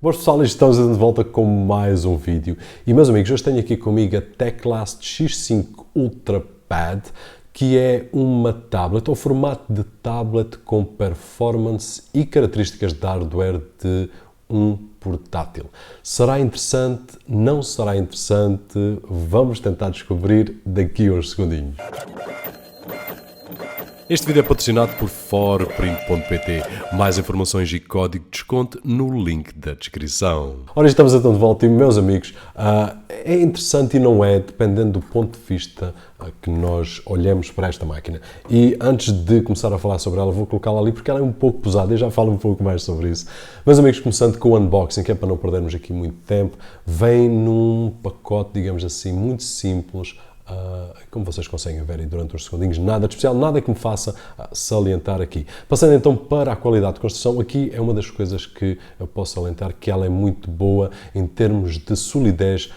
Boas pessoal, estamos de volta com mais um vídeo. E meus amigos, hoje tenho aqui comigo a Teclast X5 Ultra Pad, que é uma tablet, ou formato de tablet com performance e características de hardware de um portátil. Será interessante? Não será interessante? Vamos tentar descobrir daqui a uns segundinhos. Este vídeo é patrocinado por forprint.pt. Mais informações e código de desconto no link da descrição. Ora, estamos então de volta e, meus amigos, é interessante e não é, dependendo do ponto de vista que nós olhemos para esta máquina. E antes de começar a falar sobre ela, vou colocá-la ali porque ela é um pouco pesada e já falo um pouco mais sobre isso. Meus amigos, começando com o unboxing, que é para não perdermos aqui muito tempo, vem num pacote, digamos assim, muito simples. Como vocês conseguem ver aí durante uns segundinhos, nada de especial, nada que me faça salientar aqui. Passando então para a qualidade de construção, aqui é uma das coisas que eu posso salientar, que ela é muito boa em termos de solidez,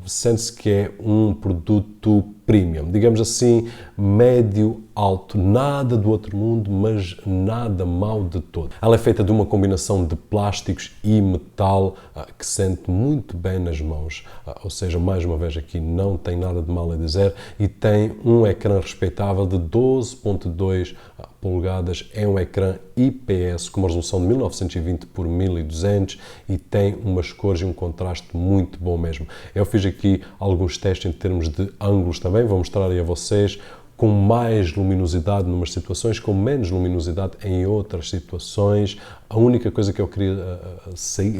sente-se que é um produto premium, digamos assim, médio, alto, nada do outro mundo, mas nada mau de todo. Ela é feita de uma combinação de plásticos e metal que se sente muito bem nas mãos, ou seja, mais uma vez aqui não tem nada de mal a dizer, e tem um ecrã respeitável de 12.2 polegadas, é um ecrã IPS com uma resolução de 1920 por 1200 e tem umas cores e um contraste muito bom mesmo. Eu fiz aqui alguns testes em termos de ângulos também, vou mostrar aí a vocês, com mais luminosidade numas situações, com menos luminosidade em outras situações. A única coisa que eu queria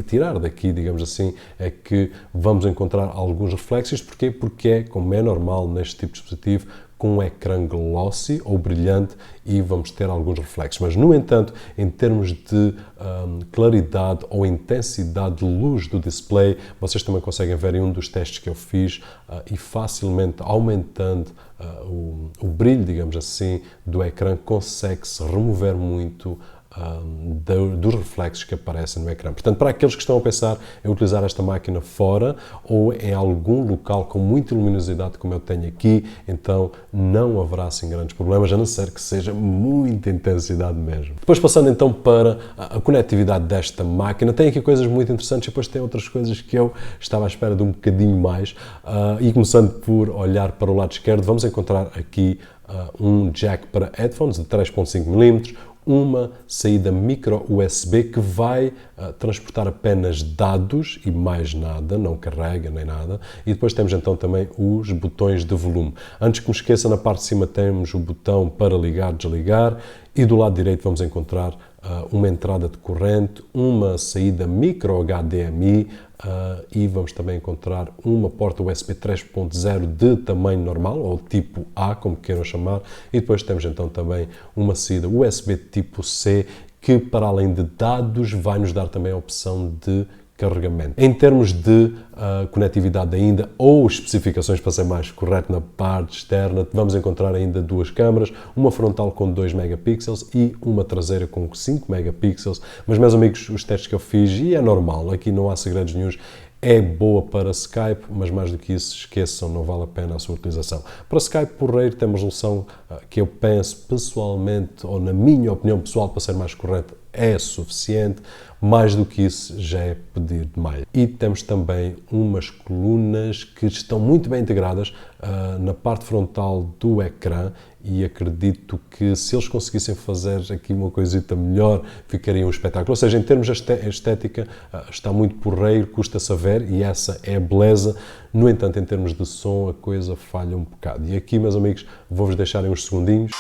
tirar daqui, digamos assim, é que vamos encontrar alguns reflexos. Porquê? Porque é, como é normal neste tipo de dispositivo, com um ecrã glossy ou brilhante e vamos ter alguns reflexos. Mas, no entanto, em termos de claridade ou intensidade de luz do display, vocês também conseguem ver em um dos testes que eu fiz e facilmente aumentando o brilho, digamos assim, do ecrã, consegue-se remover muito dos reflexos que aparecem no ecrã. Portanto, para aqueles que estão a pensar em utilizar esta máquina fora ou em algum local com muita luminosidade como eu tenho aqui, então não haverá assim grandes problemas, a não ser que seja muita intensidade mesmo. Depois, passando então para a conectividade desta máquina, tem aqui coisas muito interessantes e depois tem outras coisas que eu estava à espera de um bocadinho mais, e começando por olhar para o lado esquerdo, vamos encontrar aqui um jack para headphones de 3.5 mm, uma saída micro USB que vai transportar apenas dados e mais nada, não carrega nem nada, e depois temos então também os botões de volume. Antes que me esqueça, na parte de cima temos o botão para ligar, desligar, e do lado direito vamos encontrar uma entrada de corrente, uma saída micro HDMI, e vamos também encontrar uma porta USB 3.0 de tamanho normal, ou tipo A, como queiram chamar, e depois temos então também uma saída USB tipo C, que para além de dados vai nos dar também a opção de carregamento. Em termos de conectividade ainda, ou especificações para ser mais correto, na parte externa vamos encontrar ainda duas câmaras, uma frontal com 2 megapixels e uma traseira com 5 megapixels, mas meus amigos, os testes que eu fiz, e é normal, aqui não há segredos nenhuns, é boa para Skype, mas mais do que isso, esqueçam, não vale a pena a sua utilização. Para Skype porreiro temos uma solução que eu penso pessoalmente, ou na minha opinião pessoal, para ser mais correto, é suficiente. Mais do que isso já é pedir demais. E temos também umas colunas que estão muito bem integradas na parte frontal do ecrã, e acredito que se eles conseguissem fazer aqui uma coisita melhor, ficaria um espetáculo. Ou seja, em termos de estética, está muito porreiro, custa-se a ver, e essa é a beleza. No entanto, em termos de som, a coisa falha um bocado. E aqui, meus amigos, vou-vos deixar uns segundinhos.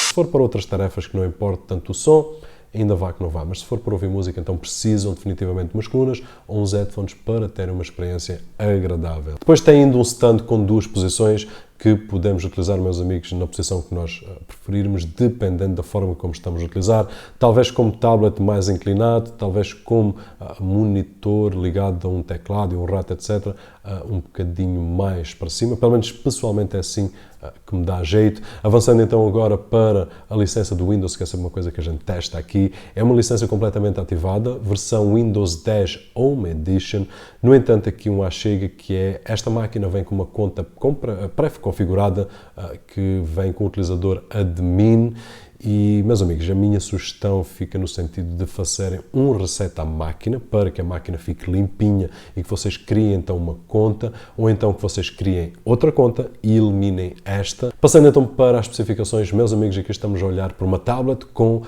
Se for para outras tarefas que não importa tanto o som, ainda vá que não vá, mas se for para ouvir música, então precisam definitivamente de umas colunas ou uns headphones para terem uma experiência agradável. Depois tem ainda um stand com duas posições que podemos utilizar, meus amigos, na posição que nós preferirmos, dependendo da forma como estamos a utilizar. Talvez como tablet mais inclinado, talvez como monitor ligado a um teclado e um rato, etc. um bocadinho mais para cima, pelo menos pessoalmente é assim que me dá jeito. Avançando então agora para a licença do Windows, que é sempre uma coisa que a gente testa aqui, é uma licença completamente ativada, versão Windows 10 Home Edition. No entanto, aqui um achega que é, esta máquina vem com uma conta pré-configurada que vem com o utilizador admin. E, meus amigos, a minha sugestão fica no sentido de fazerem um reset à máquina para que a máquina fique limpinha e que vocês criem então uma conta, ou então que vocês criem outra conta e eliminem esta. Passando então para as especificações, meus amigos, aqui estamos a olhar para uma tablet com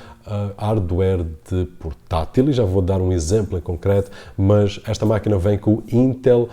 hardware de portátil e já vou dar um exemplo em concreto, mas esta máquina vem com o Intel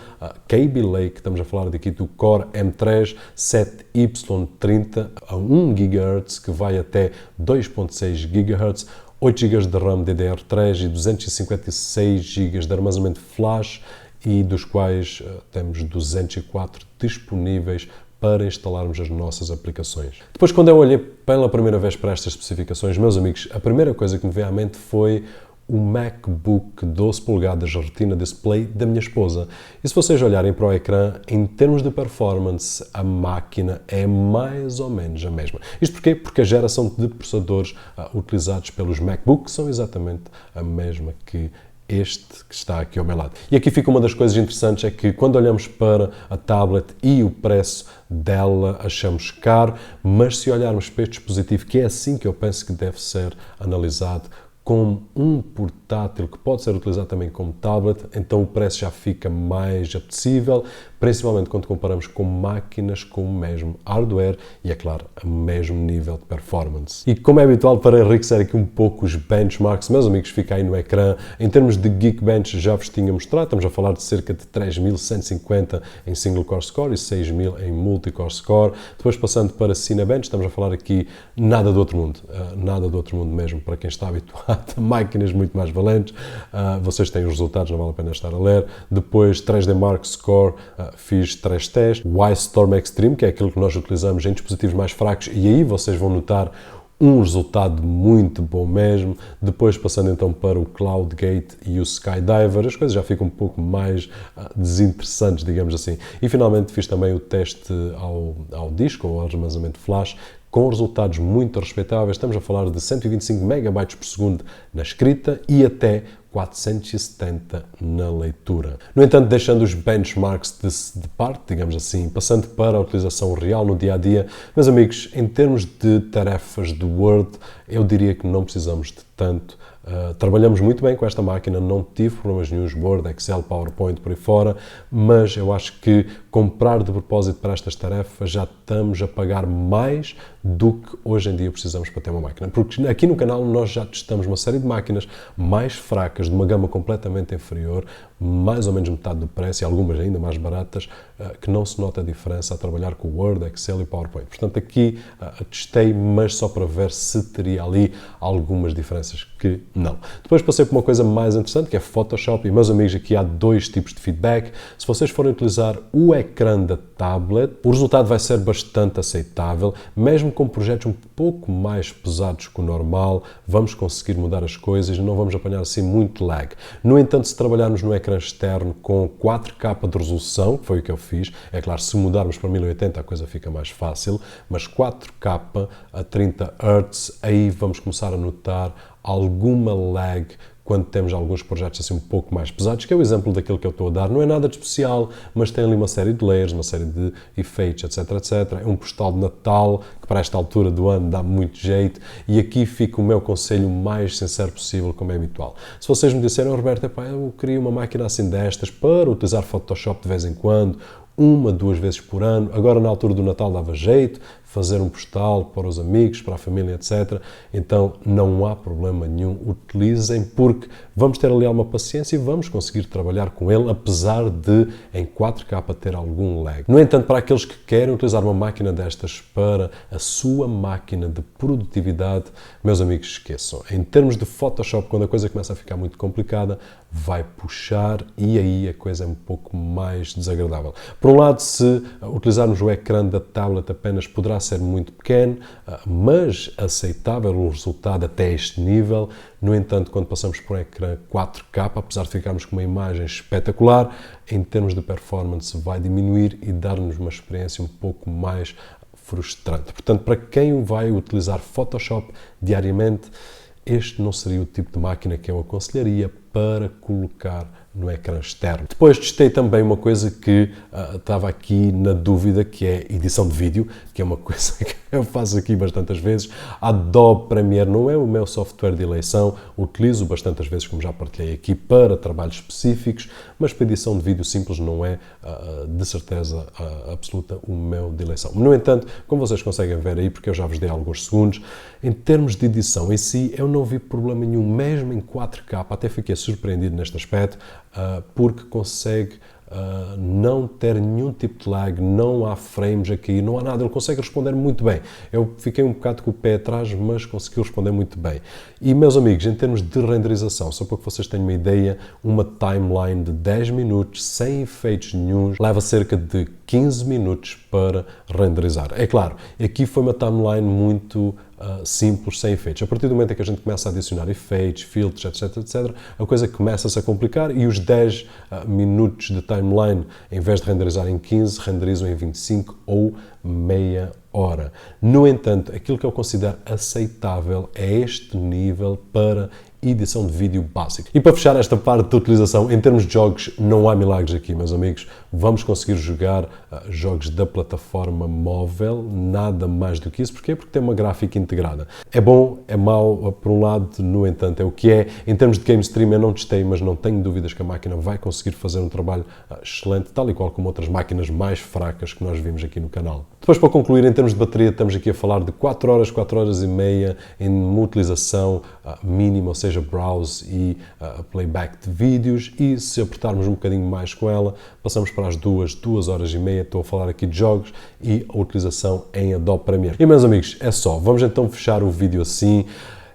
Kaby Lake, estamos a falar aqui do Core M3 7Y30 a 1 GHz, que vai até 2.6 GHz, 8 GB de RAM DDR3 e 256 GB de armazenamento flash, e dos quais temos 204 disponíveis para instalarmos as nossas aplicações. Depois, quando eu olhei pela primeira vez para estas especificações, meus amigos, a primeira coisa que me veio à mente foi o MacBook 12 polegadas Retina Display da minha esposa. E se vocês olharem para o ecrã, em termos de performance, a máquina é mais ou menos a mesma. Isto porquê? Porque a geração de processadores utilizados pelos MacBooks são exatamente a mesma que este que está aqui ao meu lado. E aqui fica uma das coisas interessantes, é que quando olhamos para a tablet e o preço dela, achamos caro, mas se olharmos para este dispositivo, que é assim que eu penso que deve ser analisado, como um portátil que pode ser utilizado também como tablet, então o preço já fica mais apetecível, principalmente quando comparamos com máquinas com o mesmo hardware e, é claro, o mesmo nível de performance. E como é habitual, para enriquecer aqui um pouco os benchmarks, meus amigos, fica aí no ecrã. Em termos de Geekbench, já vos tinha mostrado, estamos a falar de cerca de 3.150 em single core score e 6.000 em multi-core score. Depois, passando para Cinebench, estamos a falar aqui nada do outro mundo mesmo, para quem está habituado a máquinas muito mais valentes. Vocês têm os resultados, não vale a pena estar a ler. Depois, 3D Mark Score, fiz 3 testes. Wildstorm Extreme, que é aquilo que nós utilizamos em dispositivos mais fracos, e aí vocês vão notar um resultado muito bom mesmo. Depois, passando então para o CloudGate e o Skydiver, as coisas já ficam um pouco mais desinteressantes, digamos assim. E finalmente fiz também o teste ao disco, ao armazenamento flash, com resultados muito respeitáveis. Estamos a falar de 125 MB por segundo na escrita e até 470 na leitura. No entanto, deixando os benchmarks de parte, digamos assim, passando para a utilização real no dia-a-dia, meus amigos, em termos de tarefas do Word, eu diria que não precisamos de tanto. Trabalhamos muito bem com esta máquina, não tive problemas nenhuns, Word, Excel, PowerPoint, por aí fora, mas eu acho que comprar de propósito para estas tarefas já estamos a pagar mais do que hoje em dia precisamos para ter uma máquina. Porque aqui no canal nós já testamos uma série de máquinas mais fracas, de uma gama completamente inferior, mais ou menos metade do preço e algumas ainda mais baratas, que não se nota a diferença a trabalhar com Word, Excel e PowerPoint. Portanto, aqui testei, mas só para ver se teria ali algumas diferenças que não. Depois passei por uma coisa mais interessante, que é Photoshop, e, meus amigos, aqui há dois tipos de feedback. Se vocês forem utilizar o ecrã da tablet, o resultado vai ser bastante aceitável, mesmo com projetos um pouco mais pesados que o normal, vamos conseguir mudar as coisas e não vamos apanhar assim muito lag. No entanto, se trabalharmos no ecrã externo com 4K de resolução, que foi o que eu fiz, é claro, se mudarmos para 1080 a coisa fica mais fácil, mas 4K a 30 Hz, aí vamos começar a notar alguma lag quando temos alguns projetos assim um pouco mais pesados, que é o exemplo daquilo que eu estou a dar. Não é nada de especial, mas tem ali uma série de layers, uma série de efeitos, etc, etc. É um postal de Natal, que para esta altura do ano dá muito jeito, e aqui fica o meu conselho mais sincero possível, como é habitual. Se vocês me disserem, Roberto, eu queria uma máquina assim destas para utilizar Photoshop de vez em quando, 1, 2 vezes por ano, agora na altura do Natal dava jeito, fazer um postal para os amigos, para a família, etc. Então não há problema nenhum, utilizem, porque vamos ter ali alguma paciência e vamos conseguir trabalhar com ele, apesar de em 4K ter algum lag. No entanto, para aqueles que querem utilizar uma máquina destas para a sua máquina de produtividade, meus amigos, esqueçam. Em termos de Photoshop, quando a coisa começa a ficar muito complicada, vai puxar e aí a coisa é um pouco mais desagradável. Por um lado, se utilizarmos o ecrã da tablet apenas, poderá poderá ser muito pequeno, mas aceitável o resultado até este nível. No entanto, quando passamos por um ecrã 4K, apesar de ficarmos com uma imagem espetacular, em termos de performance vai diminuir e dar-nos uma experiência um pouco mais frustrante. Portanto, para quem vai utilizar Photoshop diariamente, este não seria o tipo de máquina que eu aconselharia para colocar no ecrã externo. Depois testei também uma coisa que estava aqui na dúvida, que é edição de vídeo, que é uma coisa que eu faço aqui bastantes vezes. Adobe Premiere não é o meu software de eleição, utilizo bastantes vezes, como já partilhei aqui, para trabalhos específicos, mas para edição de vídeo simples não é, de certeza absoluta, o meu de eleição. No entanto, como vocês conseguem ver aí, porque eu já vos dei alguns segundos, em termos de edição em si, eu não vi problema nenhum, mesmo em 4K, até fiquei surpreendido neste aspecto, porque consegue não ter nenhum tipo de lag, não há frames aqui, não há nada, ele consegue responder muito bem. Eu fiquei um bocado com o pé atrás, mas conseguiu responder muito bem. E, meus amigos, em termos de renderização, só para que vocês tenham uma ideia, uma timeline de 10 minutos, sem efeitos nenhuns, leva cerca de 15 minutos para renderizar. É claro, aqui foi uma timeline muito simples, sem efeitos. A partir do momento em que a gente começa a adicionar efeitos, filtros, etc, a coisa começa-se a complicar e os 10 minutos de timeline, em vez de renderizar em 15, renderizam em 25 ou meia hora. No entanto, aquilo que eu considero aceitável é este nível para edição de vídeo básico. E para fechar esta parte da utilização, em termos de jogos, não há milagres aqui, meus amigos. Vamos conseguir jogar jogos da plataforma móvel, nada mais do que isso. Porquê? Porque tem uma gráfica integrada. É bom, é mau, por um lado, no entanto, é o que é. Em termos de game stream, eu não testei, mas não tenho dúvidas que a máquina vai conseguir fazer um trabalho excelente, tal e qual como outras máquinas mais fracas que nós vimos aqui no canal. Depois, para concluir, em termos de bateria, estamos aqui a falar de 4 horas e meia em uma utilização mínima, ou seja, browse e playback de vídeos, e se apertarmos um bocadinho mais com ela, passamos para as 2 horas e meia. Estou a falar aqui de jogos e a utilização em Adobe Premiere. E, meus amigos, é só. Vamos então fechar o vídeo assim.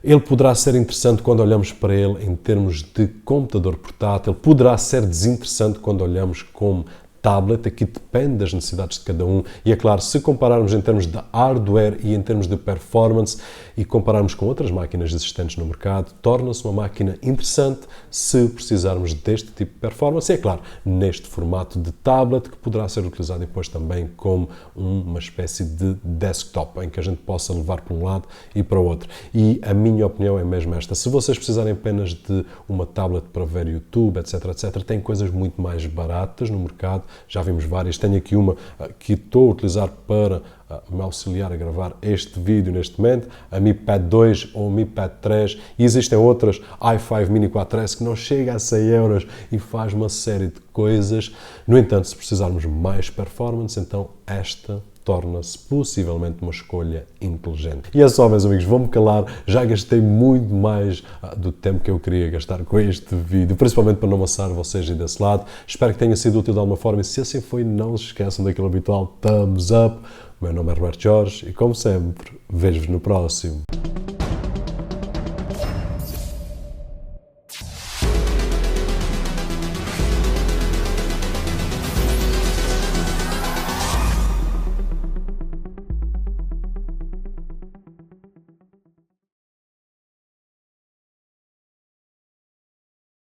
Ele poderá ser interessante quando olhamos para ele em termos de computador portátil, poderá ser desinteressante quando olhamos como tablet, aqui depende das necessidades de cada um, e é claro, se compararmos em termos de hardware e em termos de performance e compararmos com outras máquinas existentes no mercado, torna-se uma máquina interessante se precisarmos deste tipo de performance, e é claro, neste formato de tablet, que poderá ser utilizado depois também como uma espécie de desktop, em que a gente possa levar para um lado e para o outro. E a minha opinião é mesmo esta: se vocês precisarem apenas de uma tablet para ver YouTube, etc, tem coisas muito mais baratas no mercado. Já vimos várias, tenho aqui uma que estou a utilizar para me auxiliar a gravar este vídeo neste momento, a Mi Pad 2 ou a Mi Pad 3, e existem outras, i5 Mini 4S, que não chega a 100 euros e faz uma série de coisas. No entanto, se precisarmos mais performance, então esta torna-se possivelmente uma escolha inteligente. E é só, meus amigos, vou-me calar, já gastei muito mais do tempo que eu queria gastar com este vídeo, principalmente para não amassar vocês aí desse lado. Espero que tenha sido útil de alguma forma, e se assim foi, não se esqueçam daquele habitual thumbs up. O meu nome é Roberto Jorge e, como sempre, vejo-vos no próximo.